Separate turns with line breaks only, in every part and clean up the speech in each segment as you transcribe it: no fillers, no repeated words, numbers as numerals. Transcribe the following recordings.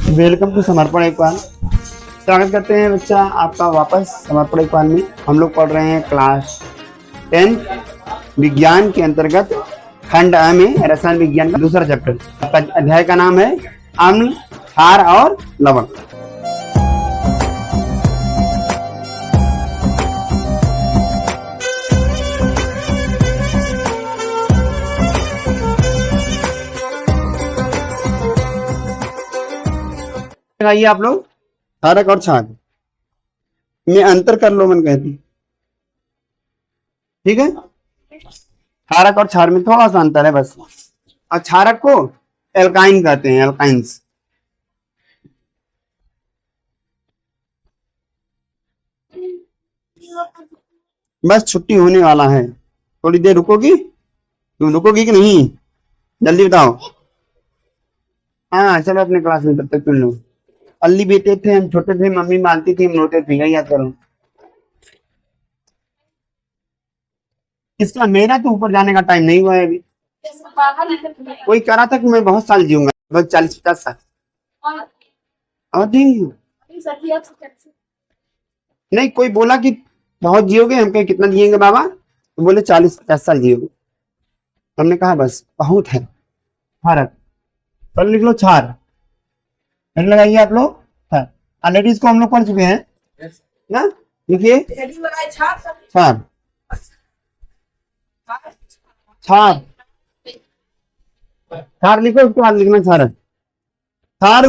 Welcome to समर्पण एक बार। स्वागत करते हैं बच्चा आपका वापस समर्पण एक बार में। हम लोग पढ़ रहे हैं क्लास 10 विज्ञान के अंतर्गत खंड अ में रसायन विज्ञान का दूसरा चैप्टर। अध्याय का नाम है अम्ल, क्षार और लवण। लगाइए आप लोग क्षारक और क्षार में अंतर कर लो मन कहती। ठीक है, क्षारक और क्षार में थोड़ा सा अंतर है बस। और क्षारक को एल्काइन कहते हैं, एल्काइंस। बस छुट्टी होने वाला है, थोड़ी देर रुकोगी? तुम रुकोगी कि नहीं? जल्दी बताओ। हाँ चलो अपने क्लास में तब तक सुन लो। अल्ली बेटे थे, हम छोटे थे, मम्मी मारती थी, हम रोते थे, यही याद करो। इसका मेरा तो ऊपर जाने का टाइम नहीं हुआ है अभी। कोई कह रहा था कि मैं बहुत साल जीऊंगा, बस 40-50 साल। और नहीं, कोई बोला कि बहुत जियोगे, हम कहे कितना जिएंगे बाबा, तो बोले 40-50 साल जियोगे। हमने कहा बस बहुत है। क्षारक पर लिख लो, क्षार लगाइए आप लोग। ऑलरेडी इसको हम लोग पढ़ चुके हैं ना। लिखिए क्षार, क्षार क्षार लिखो, उसके बाद लिखना क्षारक। क्षार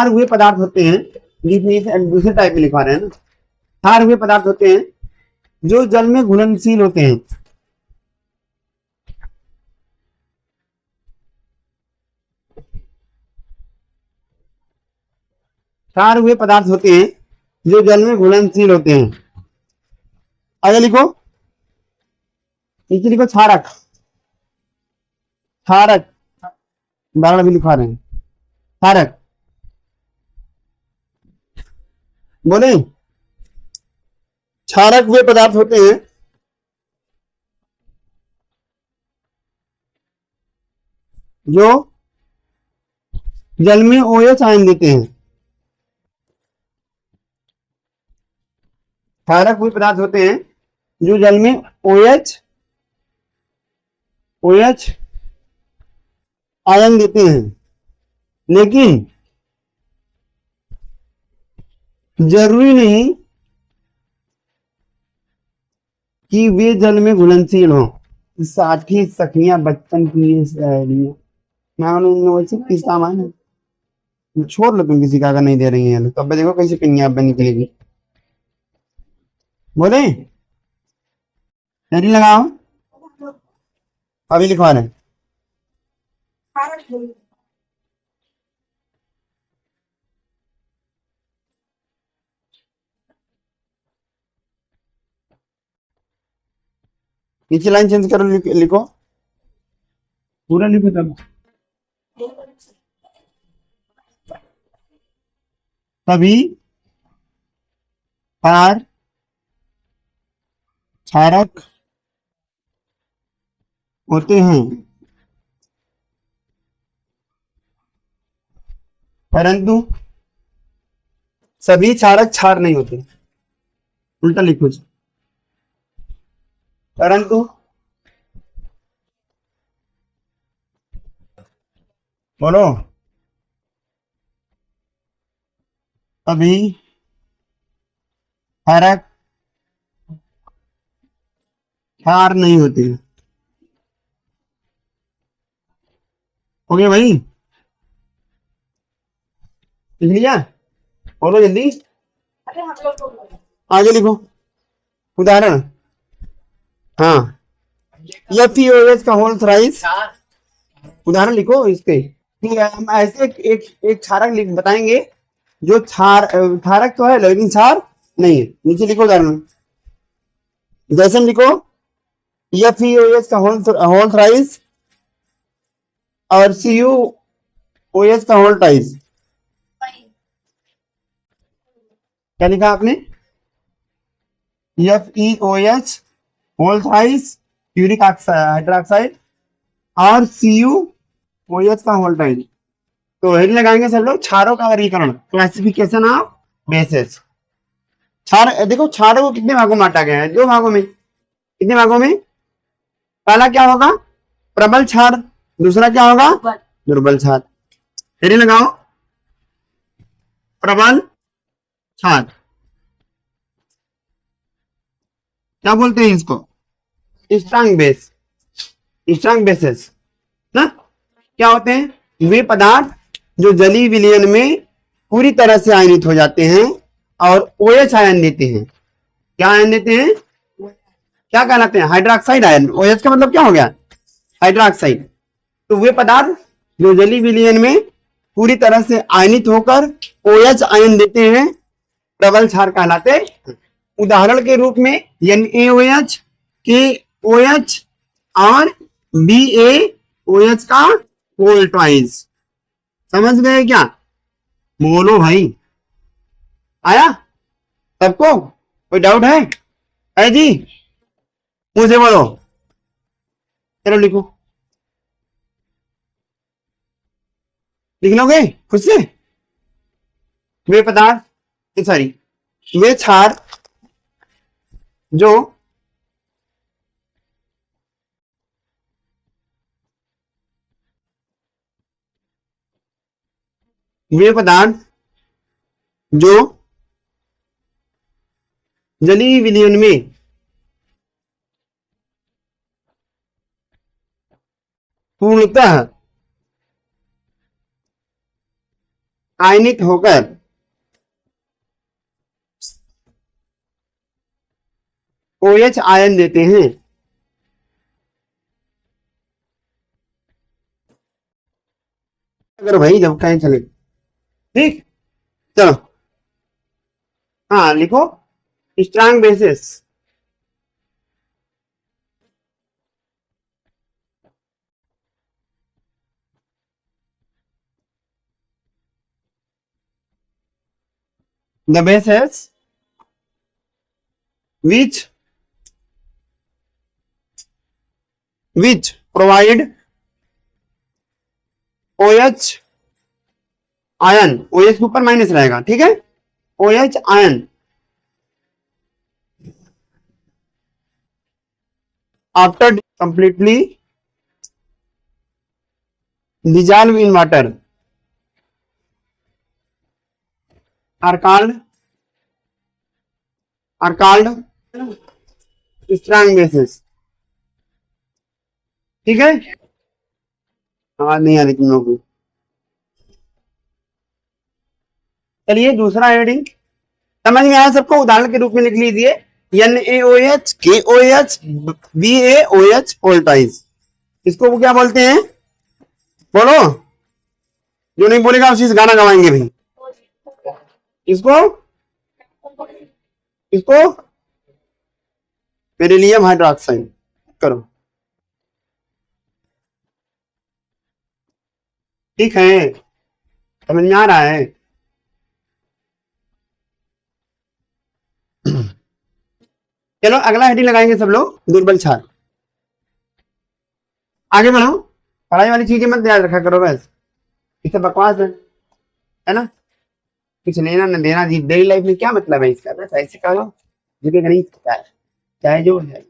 हुए पदार्थ होते हैं, दूसरे टाइप में लिखवा रहे हैं ना। क्षार हुए पदार्थ होते हैं जो जल में घुलनशील होते हैं। क्षार हुए पदार्थ होते हैं जो जल में घुलनशील होते हैं। आगे लिखो, नीचे लिखो क्षारक। क्षारक बारह भी लिखवा रहे हैं। क्षारक बोले, क्षारक वे पदार्थ होते हैं जो जल में OH आयन देते हैं। क्षारक वे पदार्थ होते हैं जो जल में OH आयन देते हैं, लेकिन जरूरी नहीं कि वे जल में घुलनशील हो। साथी सखियां बचपन की किस काम आए, छोड़ लो तुम किसी का अगर नहीं दे रही हैं तो। अब देखो कैसे पिन्नी आप निकलेगी। बोले जल्दी लगाओ, अभी लिखवा रहे हैं। नीचे लाइन चेंज करो, लिखो पूरा लिखो तब। तभी क्षारक होते हैं, परंतु सभी क्षारक क्षार नहीं होते। उल्टा लिखो, परंतु बोलो सभी क्षारक क्षार नहीं होते। हो गया भाई, लिख लिया? बोलो जल्दी, आगे लिखो उदाहरण। हाँ, FeOH का होल थ्राइस उदाहरण लिखो इसके। ठीक है, हम ऐसे एक क्षारक लिख बताएंगे जो क्षारक तो है लेकिन क्षार नहीं है। नीचे लिखो उदाहरण, जैसे हम लिखो FeOH का होल थ्राइस और CuOH का होल टाइस। क्या लिखा आपने? FeOH होल थ्राइस यूरिक हाइड्रोक्साइड और CuOH का होल टाइस। तो हेडिंग लगाएंगे सब लोग क्षारों का वर्गीकरण, क्लासिफिकेशन ऑफ बेसेस। क्षार, देखो क्षारों को कितने भागों में बांटा गया है? 2 भागों में। कितने भागों में? पहला क्या होगा? प्रबल क्षार। दूसरा क्या होगा? दुर्बल क्षार। हेडिंग लगाओ, प्रबल क्षार। क्या बोलते हैं इसको? स्ट्रांग बेस, स्ट्रांग बेसेस ना। क्या होते हैं? वे पदार्थ जो जलीय विलयन में पूरी तरह से आयनित हो जाते हैं और OH आयन देते हैं। क्या आयन देते हैं? क्या कहलाते हैं? Hydroxide ion. OH का मतलब क्या हो गया? हाइड्रोक्साइड। तो वे पदार्थ जो जलीय विलयन में पूरी तरह से आयनित होकर OH आयन देते हैं प्रबल क्षार कहलाते हैं। उदाहरण के रूप में NaOH, KOH और BaOH का होल ट्वाइस। समझ गए क्या? बोलो भाई, आया सबको? कोई डाउट है जी? मुझे बोलो। चलो लिखो, लिख लोगे खुद से? वे पदार्थ, सॉरी, वे क्षार जो वे पदार्थ जो जलीय विलयन में पूर्णतः आयनित होकर OH आयन देते हैं। अगर भाई जब कहीं चले, ठीक, चलो हाँ लिखो, strong basis. The basis which provide OH ion, OH के ऊपर माइनस रहेगा, ठीक है, OH ion after completely dissolve in water are called strong bases। ठीक है, आवाज नहीं आ रही तुम लोग को। चलिए दूसरा हेडिंग समझ में आया सबको? उदाहरण के रूप में लिख लीजिए NaOH, KOH, BaOH whole twice. इसको वो क्या बोलते हैं? बोलो, जो नहीं बोलेगा उसी से गाना गवाएंगे भाई। इसको बेरिलियम हाइड्रोक्साइड करो, ठीक है, समझ में आ रहा है? चलो अगला हेडिंग लगाएंगे सब लोग, दुर्बल क्षार। आगे बढ़ो, पढ़ाई वाली चीजें मत याद रखा करो बस, इससे बकवास है ना, कुछ लेना न देना जी। डेली लाइफ में क्या मतलब है इसका? बस ऐसे करो, झुकेगा नहीं, चाहे जो है।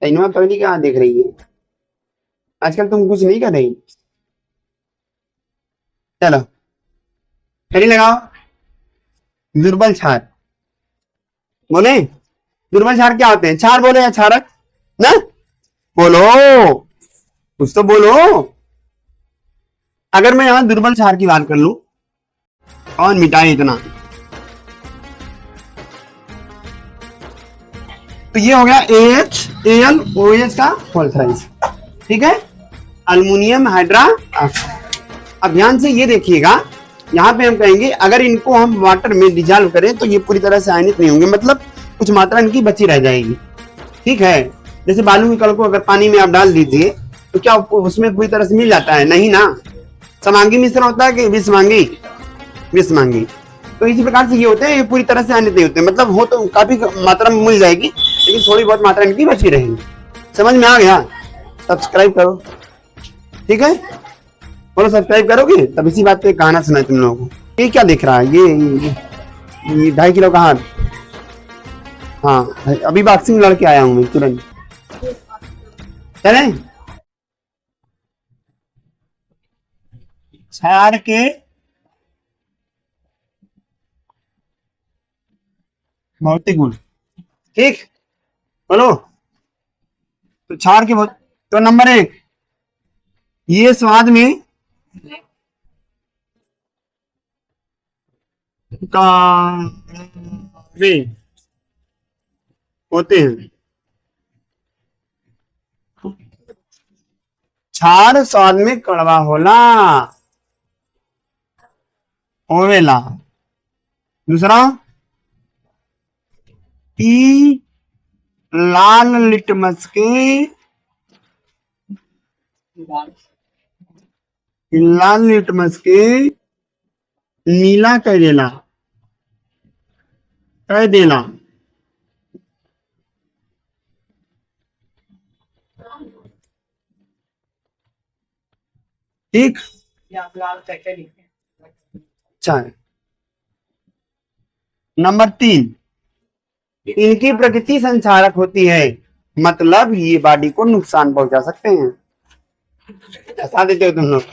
तैनुआ पगली कहाँ देख रही है आजकल? तुम कुछ नहीं कर रही। चलो हेडिंग लगाओ, दुर्बल क्षार। बोले दुर्बल क्षार क्या होते हैं? क्षार बोले या क्षारक ना? बोलो, कुछ तो बोलो। अगर मैं यहां दुर्बल क्षार की बात कर लूं, कौन मिटाए इतना? तो ये हो गया AHAlOH का होल थ्राइस, ठीक है, अल्युमिनियम हाइड्रा। अब ध्यान से ये देखिएगा, यहाँ पे हम कहेंगे अगर इनको हम वाटर में डिजॉल्व करें तो ये पूरी तरह से आयनित नहीं होंगे, मतलब कुछ मात्रा इनकी बची रह जाएगी, ठीक है। जैसे बालू के कण को अगर पानी में आप डाल दीजिए तो क्या उसमें पूरी तरह से मिल जाता है? नहीं ना, समांगी मिश्रण होता है कि विषमांगी। तो इसी प्रकार से ये होते हैं, ये पूरी तरह से आयनित नहीं होते, मतलब हो तो काफी मात्रा में मिल जाएगी लेकिन थोड़ी बहुत मात्रा इनकी बची रहेगी। समझ में आ गया? सब्सक्राइब करो, ठीक है। बोलो सब्सक्राइब करोगे तब इसी बात पे एक गाना सुनाए तुम लोगों को। ये क्या दिख रहा है? ये 2.5 किलो का हाथ। हाँ अभी बॉक्सिंग लड़के आया हूँ मैं तुरंत। चले छाड़ के भौतिक गुण। ठीक बोलो। तो छाड़ के तो नंबर 1, ये स्वाद में कड़वे होते हैं। छाड़ स्वाद में कड़वा होला होवेला। दूसरा, ई लाल लिटमस के नीला कह देला। ठीक। अच्छा नंबर 3, इनकी प्रकृति संचारक होती है, मतलब ये बॉडी को नुकसान पहुंचा सकते हैं। ऐसा देते हो तुम लोग।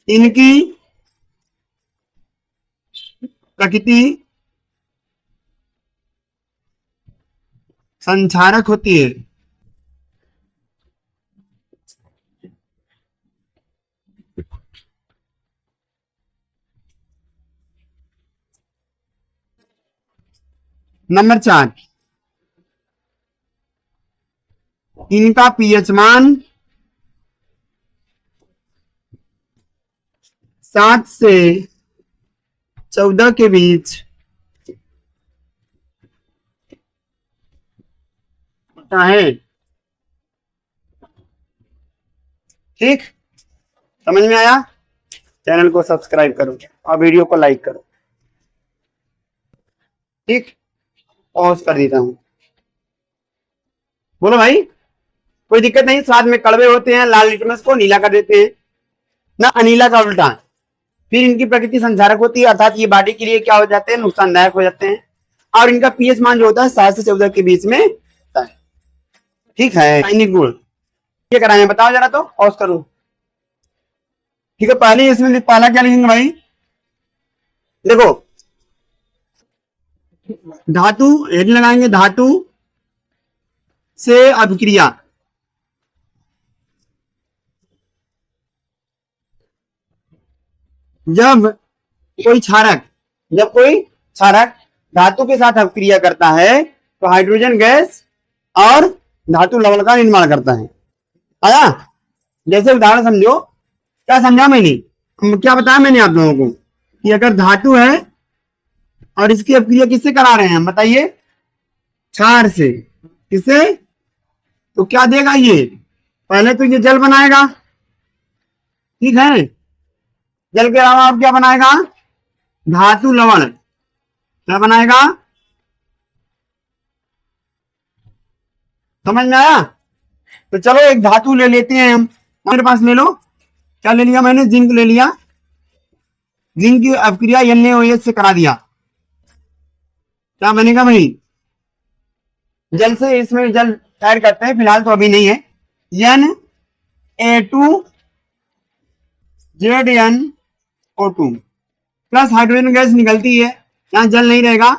इनकी प्रकृति संचारक होती है, नंबर 4, इनका पीएच मान 7 से 14 के बीच होता है। ठीक समझ में आया? चैनल को सब्सक्राइब करो और वीडियो को लाइक करो। ठीक पॉज कर देता हूं। बोलो भाई कोई दिक्कत नहीं। स्वाद में कड़वे होते हैं, लाल लिटमस को नीला कर देते हैं ना, अनीला का उल्टा। फिर इनकी प्रकृति संचारक होती है, अर्थात ये बॉडी के लिए क्या हो जाते हैं, नुकसानदायक हो जाते हैं। और इनका पीएच मान जो होता है 7 से 14 के बीच में होता है। ठीक है रासायनिक गुण ये कराए बताओ जरा, तो पॉज करो। ठीक है पहले इसमें पहला क्या लिखेंगे भाई? देखो धातु हेड लगाएंगे, धातु से अभिक्रिया। जब कोई क्षारक धातु के साथ अभिक्रिया करता है तो हाइड्रोजन गैस और धातु लवण का निर्माण करता है। आया? जैसे उदाहरण समझो। क्या समझा मैंने? क्या बताया मैंने आप लोगों को कि अगर धातु है और इसकी अभिक्रिया किससे करा रहे हैं हम बताइए? क्षार से। किससे? तो क्या देगा ये? पहले तो ये जल बनाएगा। ठीक है, जल के अलावा आप क्या बनाएगा? धातु लवण। क्या बनाएगा? समझ में आया? तो चलो एक धातु ले लेते हैं हम। मेरे पास ले लो। क्या ले लिया मैंने? जिंक ले लिया। जिंक की अभिक्रिया NaOH से करा दिया। क्या बनेगा भाई? जल से इसमें जल ऐड करते हैं, फिलहाल तो अभी नहीं है। Na2ZnO2 प्लस हाइड्रोजन गैस निकलती है। यहाँ जल नहीं रहेगा,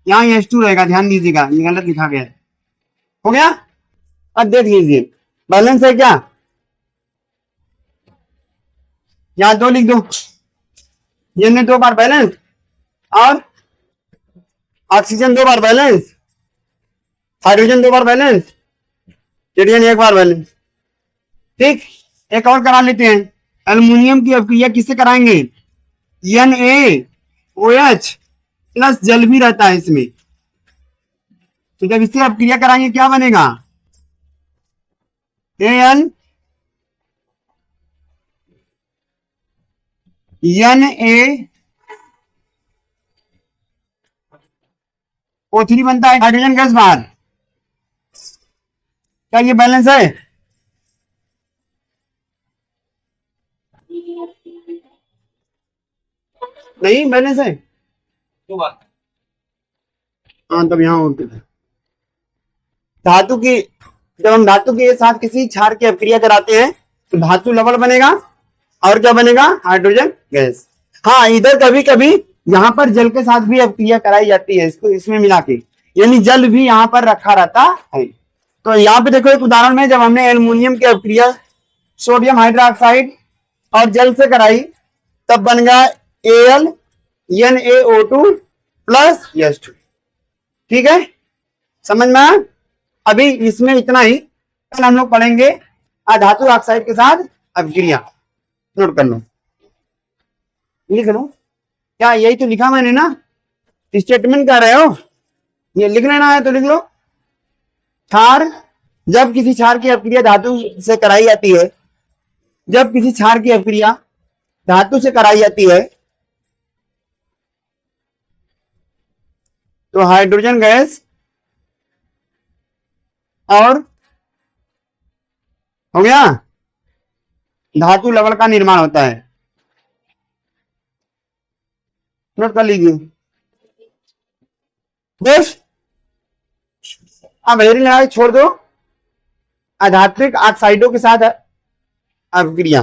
यहाँ H2 रहेगा। ध्यान दीजिएगा ये गलत लिखा गया है। हो गया? अब देख लीजिए बैलेंस है क्या? यहाँ 2 लिख दो। ये 2 बार बैलेंस और ऑक्सीजन 2 बार बैलेंस, हाइड्रोजन 2 बार बैलेंस, केडियन 1 बार बैलेंस। ठीक एक और करा लेते हैं। एल्युमिनियम की अभिक्रिया किससे कराएंगे? NaOH प्लस जल भी रहता है इसमें। तो जब इससे अभिक्रिया कराएंगे क्या बनेगा? NaO3 बनता है, हाइड्रोजन गैस बाहर। क्या ये बैलेंस है? नहीं मैंने से हाँ तब यहाँ होते थे धातु की। जब हम धातु के साथ किसी क्षार की अभिक्रिया कराते हैं तो धातु लवण बनेगा और क्या बनेगा, हाइड्रोजन गैस। हाँ इधर कभी कभी यहाँ पर जल के साथ भी अभिक्रिया कराई जाती है, इसको इसमें मिला के, यानी जल भी यहाँ पर रखा रहता है। तो यहाँ पे देखो एक उदाहरण में जब हमने एल्युमिनियम की अभिक्रिया सोडियम हाइड्रोक्साइड और जल से कराई तब बन गया AlNaO2 प्लस H2। ठीक है, समझ में आया? अभी इसमें इतना ही, कल हम लोग पढ़ेंगे अधातु ऑक्साइड के साथ अभिक्रिया। नोट कर लो, लिख लो। क्या यही तो लिखा मैंने ना, स्टेटमेंट कर रहे हो, ये लिख लेना है तो लिख लो। क्षार, जब किसी क्षार की अभिक्रिया धातु से कराई जाती है, जब किसी क्षार की अभिक्रिया धातु से कराई जाती है तो हाइड्रोजन गैस और हो गया धातु लवण का निर्माण होता है। नोट कर लीजिए। बस अब हेरी लड़ाई छोड़ दो, अधात्विक ऑक्साइडों के साथ अभिक्रिया।